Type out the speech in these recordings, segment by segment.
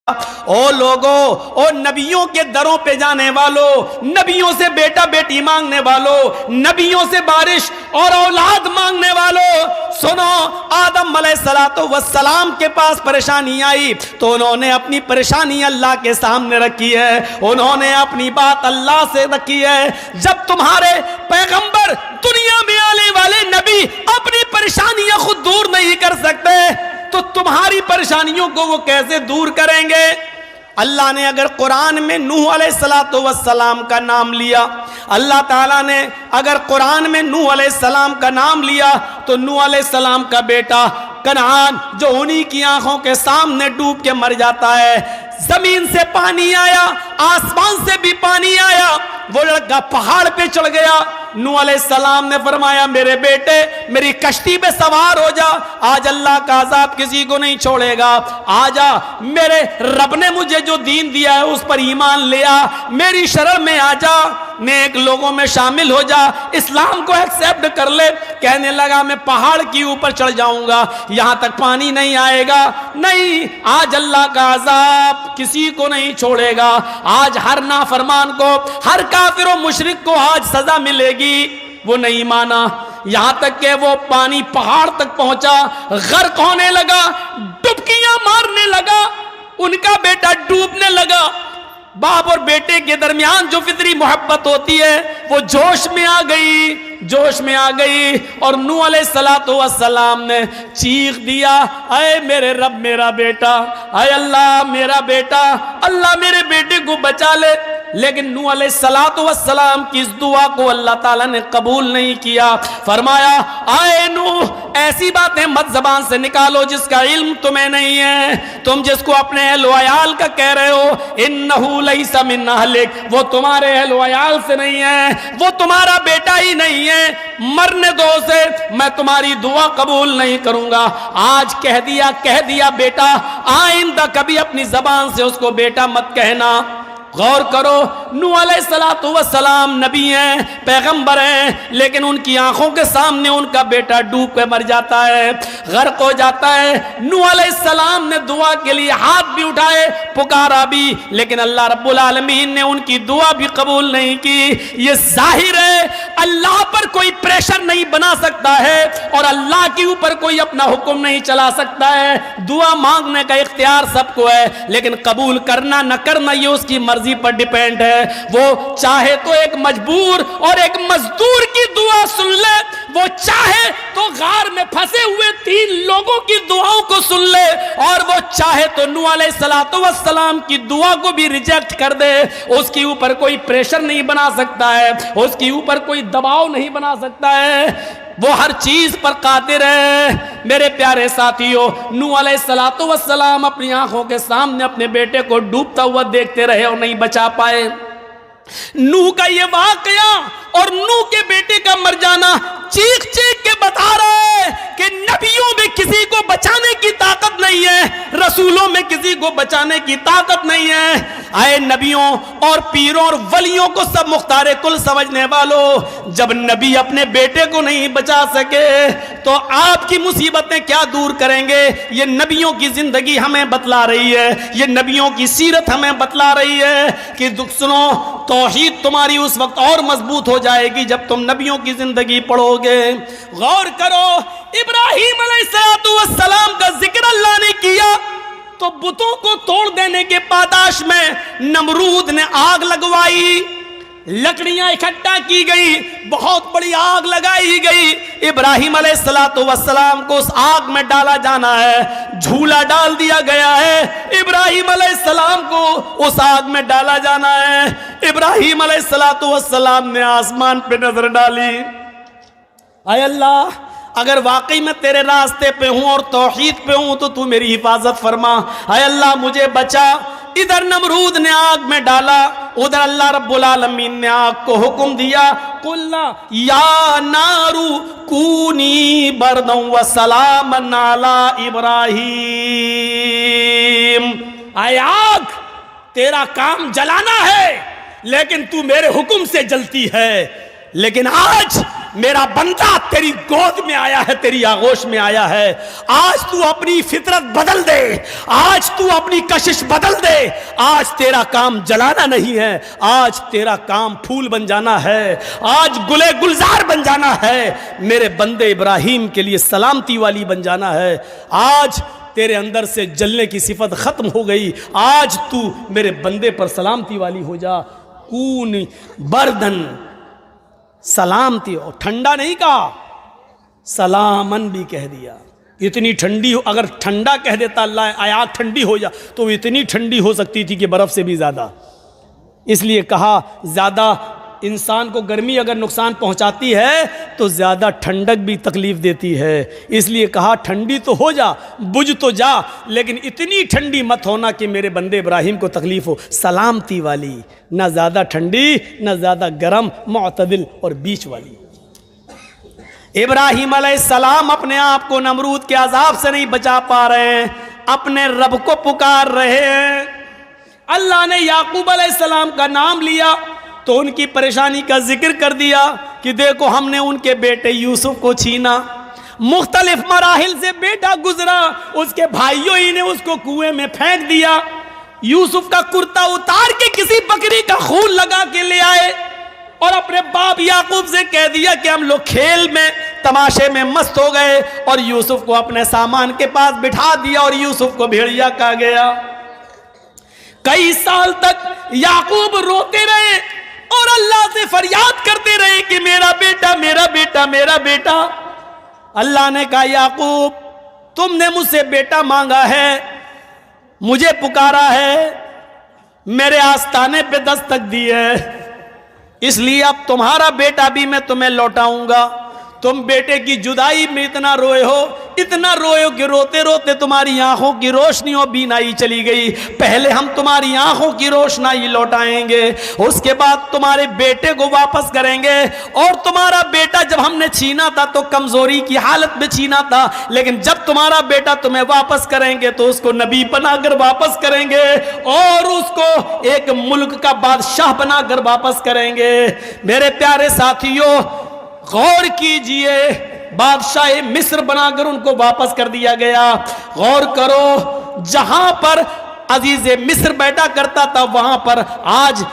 او لوگو، او نبیوں کے دروں پہ جانے والوں، نبیوں سے بیٹا بیٹی مانگنے والوں، نبیوں سے بارش اور اولاد مانگنے والوں، سنو، آدم علیہ السلام کے پاس پریشانی آئی تو انہوں نے اپنی پریشانی اللہ کے سامنے رکھی ہے، انہوں نے اپنی بات اللہ سے رکھی ہے۔ جب تمہارے پیغمبر دنیا میں آنے والے نبی اپنی پریشانیاں خود دور نہیں کر سکتے تو تمہاری پریشانیوں کو وہ کیسے دور کریں گے؟ اللہ نے اگر قرآن میں نوح علیہ السلام کا نام لیا، اللہ تعالیٰ نے اگر قرآن میں نوح علیہ السلام کا نام لیا تو نوح علیہ السلام کا بیٹا کنعان جو انہی کی آنکھوں کے سامنے ڈوب کے مر جاتا ہے، زمین سے پانی آیا، آسمان سے بھی پانی آیا، وہ لڑکا پہاڑ پہ چڑھ گیا۔ نوح علیہ السلام نے فرمایا میرے بیٹے میری کشتی پہ سوار ہو جا، آج اللہ کا عذاب کسی کو نہیں چھوڑے گا، آجا میرے رب نے مجھے جو دین دیا ہے اس پر ایمان لیا، میری شرع میں آجا، نیک لوگوں میں شامل ہو جا، اسلام کو ایکسیپٹ کر لے۔ کہنے لگا میں پہاڑ کی اوپر چڑھ جاؤں گا، یہاں تک پانی نہیں آئے گا، نہیں، آج اللہ کا عذاب کسی کو نہیں چھوڑے گا، آج ہر نافرمان کو، ہر کافر و مشرک کو آج سزا ملے گی۔ وہ نہیں مانا، یہاں تک کہ وہ پانی پہاڑ تک پہنچا، غرق ہونے لگا، ڈبکیاں مارنے لگا، ان کا بیٹا ڈوبنے لگا۔ باپ اور بیٹے کے درمیان جو فطری محبت ہوتی ہے وہ جوش میں آ گئی، جوش میں آ گئی، اور نوح علیہ السلام نے چیخ دیا، اے میرے رب میرا بیٹا، اے اللہ میرا بیٹا، اللہ میرے بیٹے کو بچا لے۔ لیکن نوح علیہ السلام کی اس دعا کو اللہ تعالیٰ نے قبول نہیں کیا، فرمایا اے نوح ایسی باتیں مت زبان سے نکالو جس کا علم تمہیں نہیں ہے، تم جس کو اپنے اہل و عیال کا کہہ رہے ہو، انہو لیس من اہلک، وہ تمہارے اہل و عیال سے نہیں ہے، وہ تمہارا بیٹا ہی نہیں ہے، مرنے دو اسے، میں تمہاری دعا قبول نہیں کروں گا۔ آج کہہ دیا بیٹا، آئندہ کبھی اپنی زبان سے اس کو بیٹا مت کہنا۔ غور کرو، نوح علیہ السلام نبی ہیں، پیغمبر ہیں، لیکن ان کی آنکھوں کے سامنے ان کا بیٹا ڈوب کے مر جاتا ہے، غرق ہو جاتا ہے۔ نوح علیہ السلام نے دعا کے لیے ہاتھ بھی اٹھائے، پکارا بھی، لیکن اللہ رب العالمین نے ان کی دعا بھی قبول نہیں کی۔ یہ ظاہر ہے اللہ پر کوئی پریشر نہیں بنا سکتا ہے اور اللہ کے اوپر کوئی اپنا حکم نہیں چلا سکتا ہے۔ دعا مانگنے کا اختیار سب کو ہے، لیکن قبول کرنا نہ کرنا یہ اس کی مرضی پر ڈیپینڈ ہے۔ وہ چاہے تو ایک مجبور اور ایک مزدور کی دعا سن لے، وہ چاہے تو غار میں پھنسے ہوئے 3 لوگوں کی دعاؤں کو سن لے، اور وہ چاہے تو نوح علیہ السلام کی دعا کو بھی ریجیکٹ کر دے، اس کے اوپر کوئی پریشر نہیں بنا سکتا ہے، اس کے اوپر کوئی دباؤ نہیں بنا سکتا ہے، وہ ہر چیز پر قادر ہے۔ میرے پیارے ساتھیوں، نوح علیہ السلام اپنی آنکھوں کے سامنے اپنے بیٹے کو ڈوبتا ہوا دیکھتے رہے اور نہیں بچا پائے۔ نوح کا یہ واقعہ اور نوح کے بیٹے کا مر جانا چیخ چیخ کے بتا رہا ہے کہ نبیوں میں کسی کو بچانے کی طاقت نہیں ہے، رسولوں میں کسی کو بچانے کی طاقت نہیں ہے۔ اے نبیوں اور پیروں اور ولیوں کو سب مختار کل سمجھنے والوں، جب نبی اپنے بیٹے کو نہیں بچا سکے تو آپ کی مصیبتیں کیا دور کریں گے؟ یہ نبیوں کی زندگی ہمیں بتلا رہی ہے، یہ نبیوں کی سیرت ہمیں بتلا رہی ہے کہ سنو، توحید تمہاری اس وقت اور مضبوط ہو جائے گی جب تم نبیوں کی زندگی پڑھو گے۔ غور کرو، ابراہیم علیہ السلام کا ذکر اللہ نے کیا تو بتوں کو توڑ دینے کے پاداش میں نمرود نے آگ لگوائی، لکڑیاں اکٹھا کی گئی، بہت بڑی آگ لگائی گئی، ابراہیم علیہ السلام کو اس آگ میں ڈالا جانا ہے، جھولا ڈال دیا گیا ہے، ابراہیم علیہ السلام کو اس آگ میں ڈالا جانا ہے۔ ابراہیم علیہ السلام نے آسمان پہ نظر ڈالی، اے اللہ اگر واقعی میں تیرے راستے پہ ہوں اور توحید پہ ہوں تو میری حفاظت فرما، اے اللہ مجھے بچا۔ ادھر نمرود نے آگ میں ڈالا، ادھر اللہ رب العالمین نے آگ کو حکم دیا، قلنا یا نار کونی بردا وسلاما علی ابراہیم، اے آگ تیرا کام جلانا ہے لیکن تو میرے حکم سے جلتی ہے، لیکن آج میرا بندہ تیری گود میں آیا ہے، تیری آغوش میں آیا ہے، آج تو اپنی فطرت بدل دے، آج تو اپنی کشش بدل دے، آج تیرا کام جلانا نہیں ہے، آج تیرا کام پھول بن جانا ہے، آج گلے گلزار بن جانا ہے، میرے بندے ابراہیم کے لیے سلامتی والی بن جانا ہے، آج تیرے اندر سے جلنے کی صفت ختم ہو گئی، آج تو میرے بندے پر سلامتی والی ہو جا۔ کون بردن، سلامتی، اور ٹھنڈا نہیں کہا، سلامن بھی کہہ دیا۔ اتنی ٹھنڈی ہو، اگر ٹھنڈا کہہ دیتا اللہ آیات ٹھنڈی ہو جا تو اتنی ٹھنڈی ہو سکتی تھی کہ برف سے بھی زیادہ، اس لیے کہا زیادہ انسان کو گرمی اگر نقصان پہنچاتی ہے تو زیادہ ٹھنڈک بھی تکلیف دیتی ہے، اس لیے کہا ٹھنڈی تو ہو جا، بجھ تو جا، لیکن اتنی ٹھنڈی مت ہونا کہ میرے بندے ابراہیم کو تکلیف ہو، سلامتی والی، نہ زیادہ ٹھنڈی نہ زیادہ گرم، معتدل اور بیچ والی۔ ابراہیم علیہ السلام اپنے آپ کو نمرود کے عذاب سے نہیں بچا پا رہے ہیں، اپنے رب کو پکار رہے ہیں۔ اللہ نے یعقوب علیہ السلام کا نام لیا تو ان کی پریشانی کا ذکر کر دیا کہ دیکھو ہم نے ان کے بیٹے یوسف کو چھینا، مختلف مراحل سے بیٹا گزرا، اس کے بھائیوں ہی نے اس کو کنویں میں پھینک دیا، یوسف کا کرتا اتار کے کسی بکری کا خون لگا کے لے آئے اور اپنے باپ یعقوب سے کہہ دیا کہ ہم لوگ کھیل میں تماشے میں مست ہو گئے، اور یوسف کو اپنے سامان کے پاس بٹھا دیا اور یوسف کو بھیڑیا کہا گیا۔ کئی سال تک یعقوب روتے رہے اور اللہ سے فریاد کرتے رہے کہ میرا بیٹا میرا بیٹا میرا بیٹا۔ اللہ نے کہا یعقوب تم نے مجھ سے بیٹا مانگا ہے، مجھے پکارا ہے، میرے آستانے پہ دستک دی ہے، اس لیے اب تمہارا بیٹا بھی میں تمہیں لوٹاؤں گا۔ تم بیٹے کی جدائی میں اتنا روئے ہو کہ روتے روتے تمہاری آنکھوں کی روشنی و بینائی چلی گئی۔ پہلے ہم تمہاری آنکھوں کی روشنائی لوٹائیں گے، اس کے بعد تمہارے بیٹے کو واپس کریں گے، اور تمہارا بیٹا جب ہم نے چھینا تھا تو کمزوری کی حالت میں چھینا تھا، لیکن جب تمہارا بیٹا تمہیں واپس کریں گے تو اس کو نبی بنا کر واپس کریں گے اور اس کو ایک ملک کا بادشاہ بنا کر واپس کریں گے۔ میرے پیارے ساتھیوں غور کیجئے، بادشاہ مصر بنا کر ان کو واپس کر دیا گیا۔ غور کرو، جہاں پر عزیز مصر بیٹھا کرتا تھا وہاں پر آج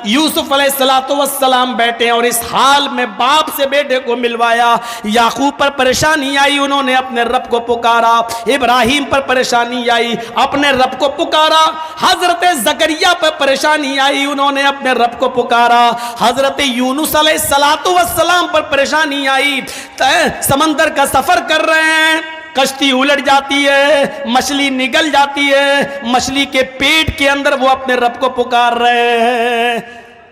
یوسف علیہ السلام بیٹھے ہیں، اور اس حال میں باپ سے بیٹے کو ملوایا۔ یعقوب پر پریشانی آئی، انہوں نے اپنے رب کو پکارا، ابراہیم پر پریشانی آئی، اپنے رب کو پکارا، حضرت زکریا پر پریشانی آئی، انہوں نے اپنے رب کو پکارا، حضرت یونس علیہ السلام پر پریشانی آئی، سمندر کا سفر کر رہے ہیں، کشتی الٹ جاتی ہے، مچھلی نگل جاتی ہے، مچھلی کے پیٹ کے اندر وہ اپنے رب کو پکار رہے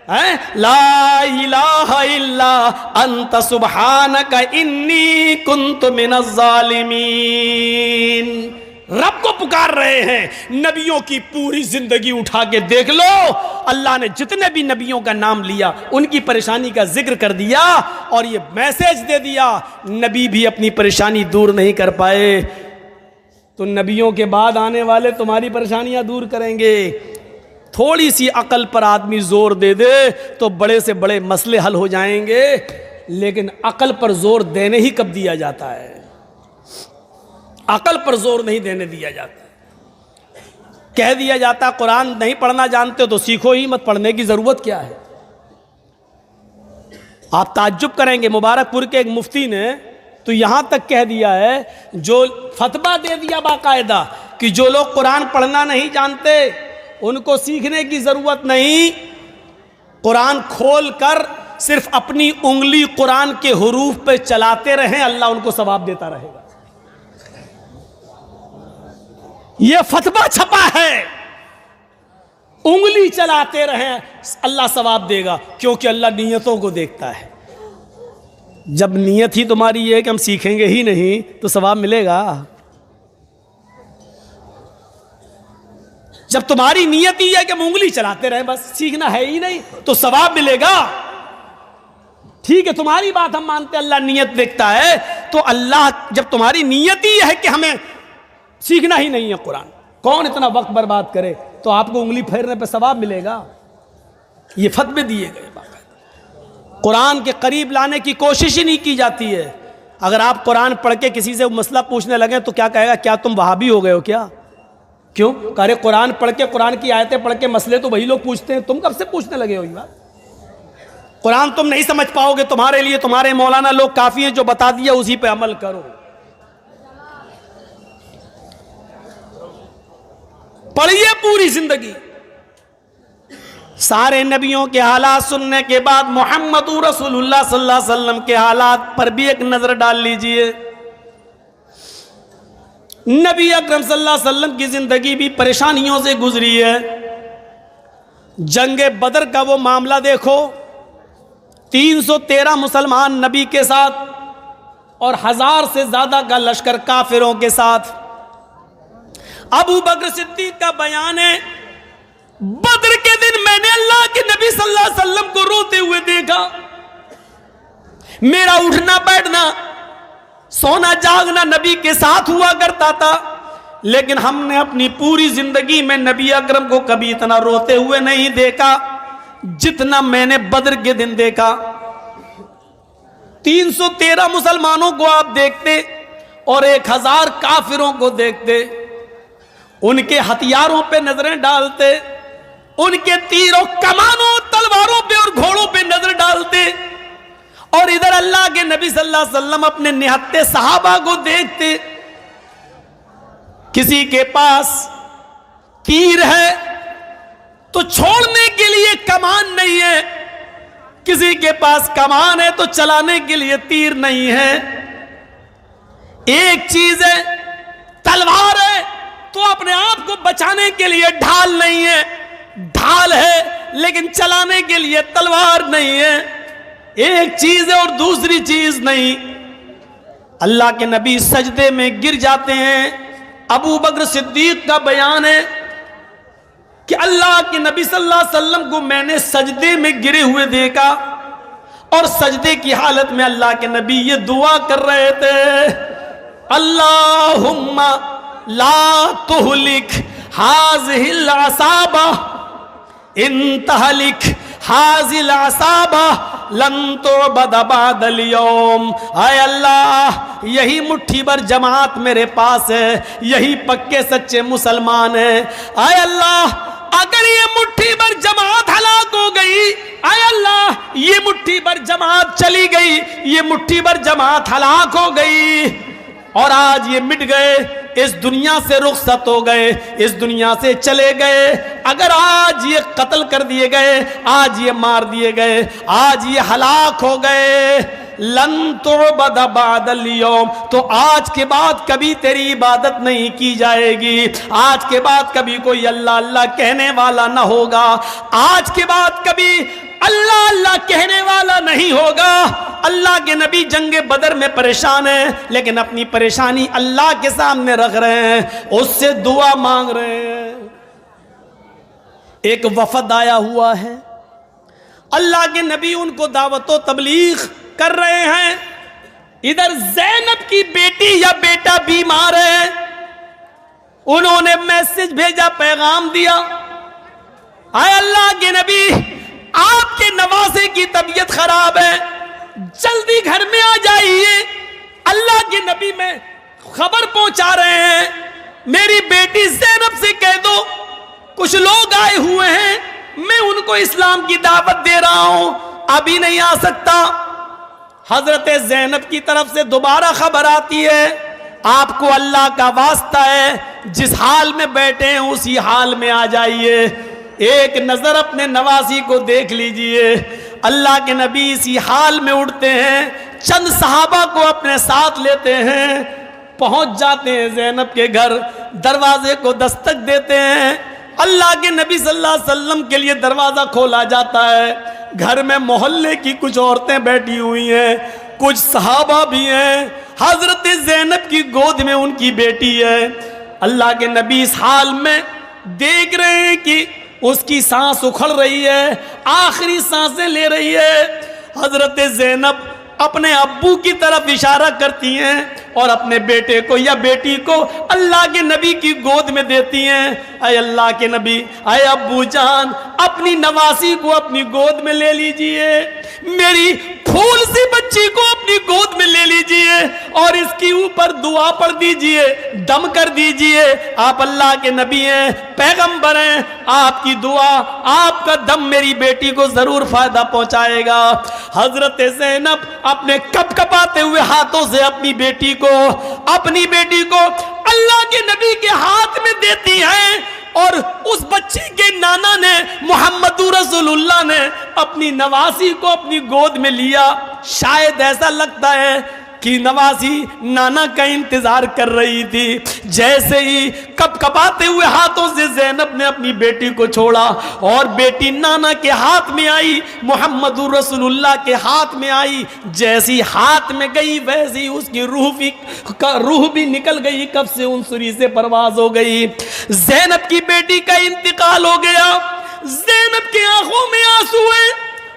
ہیں، لا الہ الا انت سبحانک انی کنت من الظالمین۔ رب کو پکار رہے ہیں۔ نبیوں کی پوری زندگی اٹھا کے دیکھ لو، اللہ نے جتنے بھی نبیوں کا نام لیا ان کی پریشانی کا ذکر کر دیا اور یہ میسج دے دیا، نبی بھی اپنی پریشانی دور نہیں کر پائے، تو نبیوں کے بعد آنے والے تمہاری پریشانیاں دور کریں گے۔ تھوڑی سی عقل پر آدمی زور دے دے تو بڑے سے بڑے مسئلے حل ہو جائیں گے، لیکن عقل پر زور دینے ہی کب دیا جاتا ہے؟ عقل پر زور نہیں دینے دیا جاتا، کہہ دیا جاتا قرآن نہیں پڑھنا جانتے ہو تو سیکھو ہی مت، پڑھنے کی ضرورت کیا ہے؟ آپ تعجب کریں گے، مبارک پور کے ایک مفتی نے تو یہاں تک کہہ دیا ہے، جو فتویٰ دے دیا باقاعدہ کہ جو لوگ قرآن پڑھنا نہیں جانتے ان کو سیکھنے کی ضرورت نہیں، قرآن کھول کر صرف اپنی انگلی قرآن کے حروف پہ چلاتے رہیں، اللہ ان کو ثواب دیتا رہے گا۔ یہ فتویٰ چھپا ہے، انگلی چلاتے رہیں اللہ ثواب دے گا، کیونکہ اللہ نیتوں کو دیکھتا ہے۔ جب نیت ہی تمہاری یہ ہے کہ ہم سیکھیں گے ہی نہیں تو ثواب ملے گا؟ جب تمہاری نیت ہی ہے کہ ہم انگلی چلاتے رہیں بس سیکھنا ہے ہی نہیں تو ثواب ملے گا۔ ٹھیک ہے تمہاری بات ہم مانتے اللہ نیت دیکھتا ہے، تو اللہ جب تمہاری نیت ہی ہے کہ ہمیں سیکھنا ہی نہیں ہے قرآن، کون اتنا وقت برباد کرے، تو آپ کو انگلی پھیرنے پہ ثواب ملے گا۔ یہ فتوے دیے گئے باقاعدہ۔ قرآن کے قریب لانے کی کوشش ہی نہیں کی جاتی ہے. اگر آپ قرآن پڑھ کے کسی سے مسئلہ پوچھنے لگیں تو کیا کہے گا؟ کیا تم وہابی ہو گئے ہو کیا؟ کیوں؟ ارے قرآن پڑھ کے، قرآن کی آیتیں پڑھ کے مسئلے تو وہی لوگ پوچھتے ہیں، تم کب سے پوچھنے لگے ہو یہ بات؟ قرآن تم نہیں سمجھ پاؤ گے، تمہارے لیے تمہارے مولانا لوگ کافی ہیں، جو بتا دیا اسی پہ عمل کرو. پڑھیے پوری زندگی. سارے نبیوں کے حالات سننے کے بعد محمد رسول اللہ صلی اللہ علیہ وسلم کے حالات پر بھی ایک نظر ڈال لیجئے. نبی اکرم صلی اللہ علیہ وسلم کی زندگی بھی پریشانیوں سے گزری ہے. جنگ بدر کا وہ معاملہ دیکھو، 313 مسلمان نبی کے ساتھ اور 1000 سے زیادہ کا لشکر کافروں کے ساتھ. ابو بکر صدیق کا بیان ہے، بدر کے دن میں نے اللہ کے نبی صلی اللہ علیہ وسلم کو روتے ہوئے دیکھا. میرا اٹھنا بیٹھنا، سونا جاگنا نبی کے ساتھ ہوا کرتا تھا، لیکن ہم نے اپنی پوری زندگی میں نبی اکرم کو کبھی اتنا روتے ہوئے نہیں دیکھا جتنا میں نے بدر کے دن دیکھا. 313 مسلمانوں کو آپ دیکھتے اور 1000 کافروں کو دیکھتے، ان کے ہتھیاروں پہ نظریں ڈالتے، ان کے تیروں، کمانوں، تلواروں پہ اور گھوڑوں پہ نظر ڈالتے، اور ادھر اللہ کے نبی صلی اللہ علیہ وسلم اپنے نہتے صحابہ کو دیکھتے. کسی کے پاس تیر ہے تو چھوڑنے کے لیے کمان نہیں ہے، کسی کے پاس کمان ہے تو چلانے کے لیے تیر نہیں ہے. ایک چیز ہے تلوار ہے تو اپنے آپ کو بچانے کے لیے ڈھال نہیں ہے، ڈھال ہے لیکن چلانے کے لیے تلوار نہیں ہے. ایک چیز ہے اور دوسری چیز نہیں. اللہ کے نبی سجدے میں گر جاتے ہیں. ابو بکر صدیق کا بیان ہے کہ اللہ کے نبی صلی اللہ علیہ وسلم کو میں نے سجدے میں گرے ہوئے دیکھا، اور سجدے کی حالت میں اللہ کے نبی یہ دعا کر رہے تھے، اللہم لا تہلک ہذہ العصابہ ان تہلک ہذہ العصابہ لن تعبد بعد اليوم. اے اللہ، یہی مٹھی بھر جماعت میرے پاس ہے، یہی پکے سچے مسلمان ہیں. اے اللہ، اگر یہ مٹھی بھر جماعت ہلاک ہو گئی، اے اللہ یہ مٹھی بھر جماعت چلی گئی، یہ مٹھی بھر جماعت ہلاک ہو گئی اور آج یہ مٹ گئے، اس دنیا سے رخصت ہو گئے، اس دنیا سے چلے گئے، اگر آج یہ قتل کر دیے گئے، آج یہ مار دیے گئے، آج یہ ہلاک ہو گئے، لن تعبد بعد اليوم، تو آج کے بعد کبھی تیری عبادت نہیں کی جائے گی، آج کے بعد کبھی کوئی اللہ اللہ کہنے والا نہ ہوگا، آج کے بعد کبھی اللہ اللہ کہنے والا نہیں ہوگا. اللہ کے نبی جنگ بدر میں پریشان ہیں، لیکن اپنی پریشانی اللہ کے سامنے رکھ رہے ہیں، اس سے دعا مانگ رہے ہیں. ایک وفد آیا ہوا ہے، اللہ کے نبی ان کو دعوت و تبلیغ کر رہے ہیں. ادھر زینب کی بیٹی یا بیٹا بیمار ہے، انہوں نے میسج بھیجا، پیغام دیا، اے اللہ کے نبی آپ کے نواسے کی طبیعت خراب ہے، جلدی گھر میں آ جائیے. اللہ کے نبی میں خبر پہنچا رہے ہیں، میری بیٹی زینب سے کہہ دو کچھ لوگ آئے ہوئے ہیں، میں ان کو اسلام کی دعوت دے رہا ہوں، ابھی نہیں آ سکتا. حضرت زینب کی طرف سے دوبارہ خبر آتی ہے، آپ کو اللہ کا واسطہ ہے، جس حال میں بیٹھے ہیں اسی حال میں آ جائیے. ایک نظر اپنے نواسی کو دیکھ لیجئے. اللہ کے نبی اسی حال میں اٹھتے ہیں، چند صحابہ کو اپنے ساتھ لیتے ہیں، پہنچ جاتے ہیں زینب کے گھر، دروازے کو دستک دیتے ہیں. اللہ کے نبی صلی اللہ علیہ وسلم کے لیے دروازہ کھولا جاتا ہے. گھر میں محلے کی کچھ عورتیں بیٹھی ہوئی ہیں، کچھ صحابہ بھی ہیں، حضرت زینب کی گود میں ان کی بیٹی ہے. اللہ کے نبی اس حال میں دیکھ رہے ہیں کہ اس کی سانس اکھڑ رہی ہے، آخری سانسیں لے رہی ہے. حضرت زینب اپنے ابو کی طرف اشارہ کرتی ہیں اور اپنے بیٹے کو یا بیٹی کو اللہ کے نبی کی گود میں دیتی ہیں. اے اللہ کے نبی، اے ابو جان، اپنی نواسی کو اپنی گود میں لے لیجئے، میری پھول سی بچی کو اپنی گود میں لے لیجئے اور اس کی اوپر دعا پڑھ دیجئے، دم کر دیجئے. آپ اللہ کے نبی ہیں، پیغمبر ہیں، آپ کی دعا، آپ کا دم میری بیٹی کو ضرور فائدہ پہنچائے گا. حضرت زینب اپنے کپ کپاتے ہوئے ہاتھوں سے اپنی بیٹی کو اللہ کے نبی کے ہاتھ میں دیتی ہیں، اور اس بچی کے نانا نے، محمد رسول اللہ نے، اپنی نواسی کو اپنی گود میں لیا. شاید ایسا لگتا ہے کہ نواسی نانا کا انتظار کر رہی تھی. جیسے ہی کپ کپاتے ہوئے ہاتھوں سے زینب نے اپنی بیٹی کو چھوڑا اور بیٹی نانا کے ہاتھ میں آئی، محمد رسول اللہ کے ہاتھ میں آئی، جیسی ہاتھ میں گئی ویسی اس کی روح بھی نکل گئی، کب سے انصری سے پرواز ہو گئی. زینب کی بیٹی کا انتقال ہو گیا. زینب کی آنکھوں میں آنسو ہیں.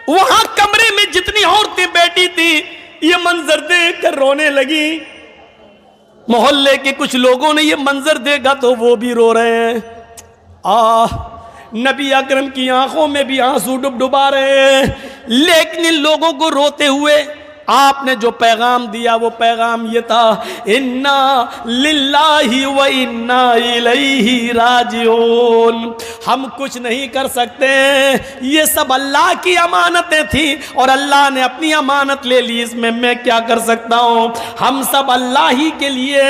وہاں کمرے میں جتنی عورتیں بیٹھی تھی یہ منظر دیکھ کر رونے لگی. محلے کے کچھ لوگوں نے یہ منظر دیکھا تو وہ بھی رو رہے ہیں. نبی اکرم کی آنکھوں میں بھی آنسو ڈبڈبا رہے ہیں. لیکن ان لوگوں کو روتے ہوئے آپ نے جو پیغام دیا وہ پیغام یہ تھا، انا للہ و انا الیہ راجعون. ہم کچھ نہیں کر سکتے، یہ سب اللہ کی امانتیں تھیں اور اللہ نے اپنی امانت لے لی، اس میں کیا کر سکتا ہوں. ہم سب اللہ ہی کے لیے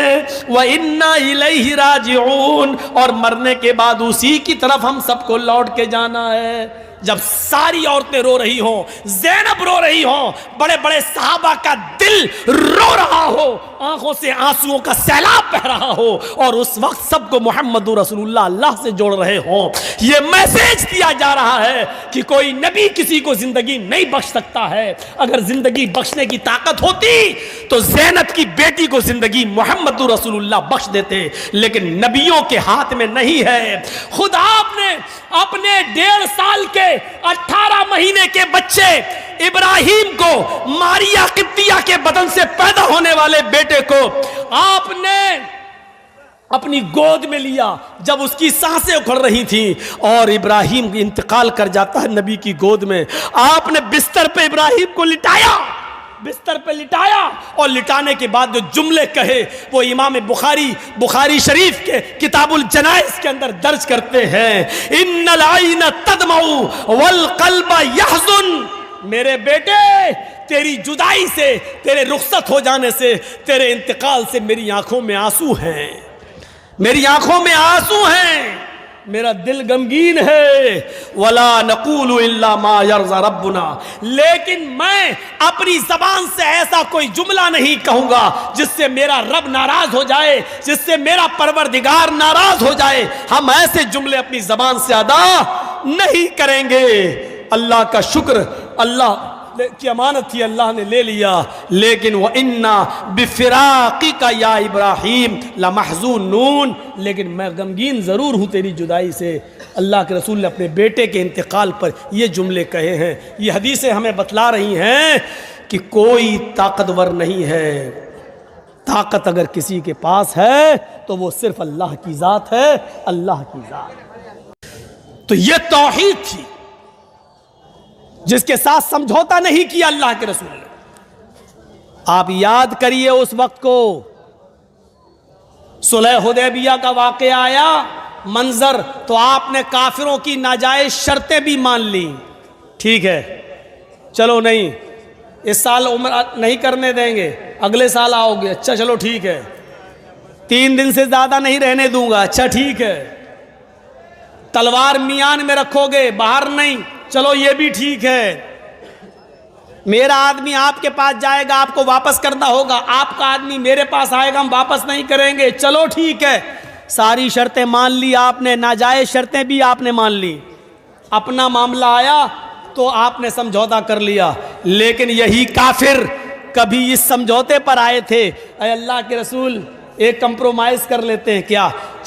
و انا الیہ راجعون، اور مرنے کے بعد اسی کی طرف ہم سب کو لوٹ کے جانا ہے. جب ساری عورتیں رو رہی ہوں، زینب رو رہی ہوں، بڑے بڑے صحابہ کا دل رو رہا ہو، آنکھوں سے آنسوؤں کا سیلاب بہ رہا ہو، اور اس وقت سب کو محمد رسول اللہ سے جوڑ رہے ہوں، یہ میسیج دیا جا رہا ہے کہ کوئی نبی کسی کو زندگی نہیں بخش سکتا ہے. اگر زندگی بخشنے کی طاقت ہوتی تو زینب کی بیٹی کو زندگی محمد رسول اللہ بخش دیتے، لیکن نبیوں کے ہاتھ میں نہیں ہے. خود آپ نے اپنے 1.5 سال کے 18 مہینے کے بچے ابراہیم کو، ماریا قبطیہ کے بدن سے پیدا ہونے والے بیٹے کو آپ نے اپنی گود میں لیا جب اس کی سانسیں اکھڑ رہی تھیں، اور ابراہیم انتقال کر جاتا ہے نبی کی گود میں. آپ نے بستر پہ ابراہیم کو لٹایا، اور لٹانے کے بعد جو جملے کہے وہ امام بخاری شریف کے کتاب الجنائز کے اندر درج کرتے ہیں، ان العین تدمع والقلب یحزن. میرے بیٹے، تیری جدائی سے، تیرے رخصت ہو جانے سے، تیرے انتقال سے میری آنکھوں میں آنسو ہیں، میری آنکھوں میں آنسو ہیں، میرا دل غمگین ہے. ولا نقول الا ما يرضى ربنا، لیکن میں اپنی زبان سے ایسا کوئی جملہ نہیں کہوں گا جس سے میرا رب ناراض ہو جائے، جس سے میرا پروردگار ناراض ہو جائے. ہم ایسے جملے اپنی زبان سے ادا نہیں کریں گے. اللہ کا شکر، اللہ کی امانت تھی، اللہ نے لے لیا. لیکن وَإِنَّا بِفِرَاقِكَ يَا إِبْرَاهِيمُ لَمَحْزُونُونَ، لیکن میں غمگین ضرور ہوں تیری جدائی سے. اللہ کے رسول نے اپنے بیٹے کے انتقال پر یہ جملے کہے ہیں. یہ حدیثیں ہمیں بتلا رہی ہیں کہ کوئی طاقتور نہیں ہے. طاقت اگر کسی کے پاس ہے تو وہ صرف اللہ کی ذات ہے، اللہ کی ذات. تو یہ توحید تھی جس کے ساتھ سمجھوتا نہیں کیا اللہ کے رسول نے. آپ یاد کریے اس وقت کو، صلح حدیبیہ کا واقعہ آیا، منظر تو آپ نے کافروں کی ناجائز شرطیں بھی مان لیں. ٹھیک ہے، چلو نہیں اس سال عمر نہیں کرنے دیں گے، اگلے سال آؤ گے، اچھا چلو ٹھیک ہے. 3 دن سے زیادہ نہیں رہنے دوں گا، اچھا ٹھیک ہے. تلوار میان میں رکھو گے، باہر نہیں، چلو یہ بھی ٹھیک ہے. میرا آدمی آپ کے پاس جائے گا، آپ کو واپس کرنا ہوگا، آپ کا آدمی میرے پاس آئے گا، ہم واپس نہیں کریں گے، چلو ٹھیک ہے. ساری شرطیں مان لی آپ نے، ناجائز شرطیں بھی آپ نے مان لی. اپنا معاملہ آیا تو آپ نے سمجھوتا کر لیا. لیکن یہی کافر کبھی اس سمجھوتے پر آئے تھے، اے اللہ کے رسول ایک کمپرومائز کر لیتے ہیں کیا،